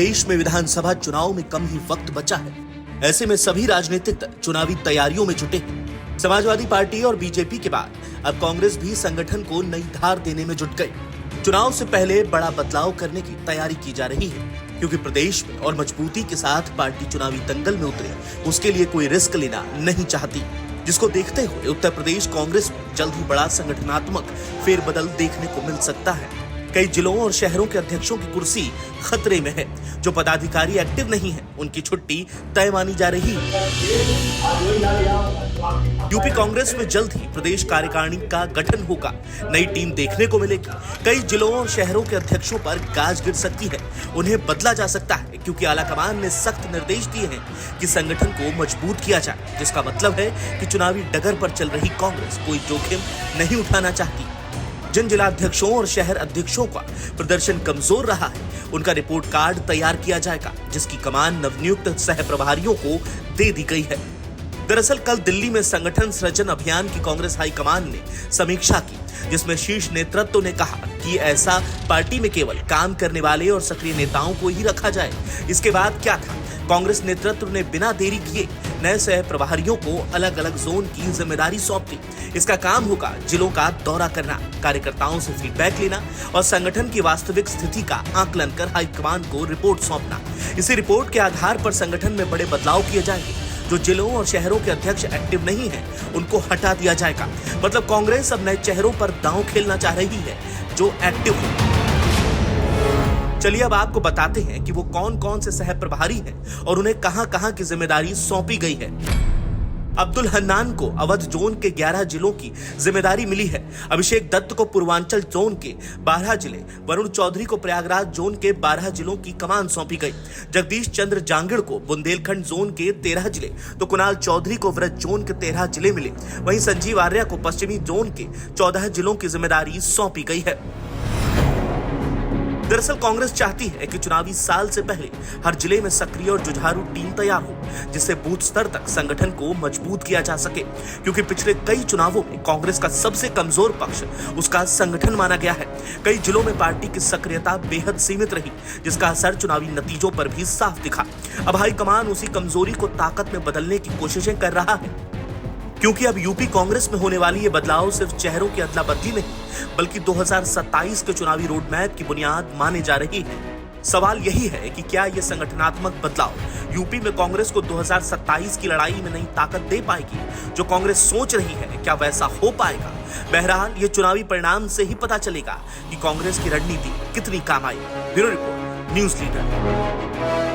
प्रदेश में विधानसभा चुनाव में कम ही वक्त बचा है। ऐसे में सभी राजनीतिक दल चुनावी तैयारियों में जुटे हैं। समाजवादी पार्टी और बीजेपी के बाद अब कांग्रेस भी संगठन को नई धार देने में जुट गई। चुनाव से पहले बड़ा बदलाव करने की तैयारी की जा रही है, क्योंकि प्रदेश में और मजबूती के साथ पार्टी चुनावी दंगल में उतरे, उसके लिए कोई रिस्क लेना नहीं चाहती, जिसको देखते हुए उत्तर प्रदेश कांग्रेस में जल्द ही बड़ा संगठनात्मक फेरबदल देखने को मिल सकता है। कई जिलों और शहरों के अध्यक्षों की कुर्सी खतरे में है। जो पदाधिकारी एक्टिव नहीं है, उनकी छुट्टी तय मानी जा रही है। यूपी कांग्रेस में जल्द ही प्रदेश कार्यकारिणी का गठन होगा। नई टीम देखने को मिलेगी। कई जिलों और शहरों के अध्यक्षों पर गाज गिर सकती है, उन्हें बदला जा सकता है, क्योंकि आलाकमान ने सख्त निर्देश दिए हैं कि संगठन को मजबूत किया जाए, जिसका मतलब है कि चुनावी डगर पर चल रही कांग्रेस कोई जोखिम नहीं उठाना चाहती। जिन जिला अध्यक्षों और शहर अध्यक्षों का प्रदर्शन कमजोर रहा है, उनका रिपोर्ट कार्ड तैयार किया जाएगा, जिसकी कमान नवनियुक्त सह प्रभारियों को दे दी गई है। दरअसल कल दिल्ली में संगठन सृजन अभियान की कांग्रेस हाईकमान ने समीक्षा की, जिसमें शीर्ष नेतृत्व ने कहा कि ऐसा पार्टी में केवल काम करने वाले और सक्रिय नेताओं को ही रखा जाए। इसके बाद क्या था, कांग्रेस नेतृत्व ने बिना देरी किए नए सह प्रभारियों को अलग अलग जोन की जिम्मेदारी सौंप दी। इसका काम होगा जिलों का दौरा करना, कार्यकर्ताओं से फीडबैक लेना और संगठन की वास्तविक स्थिति का आकलन कर हाईकमान को रिपोर्ट सौंपना। इसी रिपोर्ट के आधार पर संगठन में बड़े बदलाव किए जाएंगे। जो जिलों और शहरों के अध्यक्ष एक्टिव नहीं हैं, उनको हटा दिया जाएगा। मतलब कांग्रेस अब नए चेहरों पर दांव खेलना चाह रही है जो एक्टिव है। चलिए अब आपको बताते हैं कि वो कौन कौन से सह प्रभारी हैं और उन्हें कहां कहां की जिम्मेदारी सौंपी गई है। अब्दुल हन्नान को अवध जोन के 11 जिलों की जिम्मेदारी मिली है। अभिषेक दत्त को पूर्वांचल जोन के 12 जिले, वरुण चौधरी को प्रयागराज जोन के 12 जिलों की कमान सौंपी गई। जगदीश चंद्र जांगिड़ को बुंदेलखंड जोन के 13 जिले, तो कुणाल चौधरी को व्रज जोन के 13 जिले मिले। वहीं संजीव आर्या को पश्चिमी जोन के 14 जिलों की जिम्मेदारी सौंपी गई है। दरअसल कांग्रेस चाहती है कि चुनावी साल से पहले हर जिले में सक्रिय और जुझारू टीम तैयार हो, जिससे बूथ स्तर तक संगठन को मजबूत किया जा सके, क्योंकि पिछले कई चुनावों में कांग्रेस का सबसे कमजोर पक्ष उसका संगठन माना गया है। कई जिलों में पार्टी की सक्रियता बेहद सीमित रही, जिसका असर चुनावी नतीजों पर भी साफ दिखा। अब हाईकमान उसी कमजोरी को ताकत में बदलने की कोशिशें कर रहा है, क्योंकि अब यूपी कांग्रेस में होने वाली ये बदलाव सिर्फ चेहरों की अदला बदली नहीं, बल्कि 2027 के चुनावी रोडमैप की बुनियाद माने जा रही है। सवाल यही है कि क्या ये संगठनात्मक बदलाव यूपी में कांग्रेस को 2027 की लड़ाई में नई ताकत दे पाएगी? जो कांग्रेस सोच रही है, क्या वैसा हो पाएगा? बहरहाल ये चुनावी परिणाम से ही पता चलेगा कि कांग्रेस की रणनीति कितनी काम आई। Bureau report, News leader.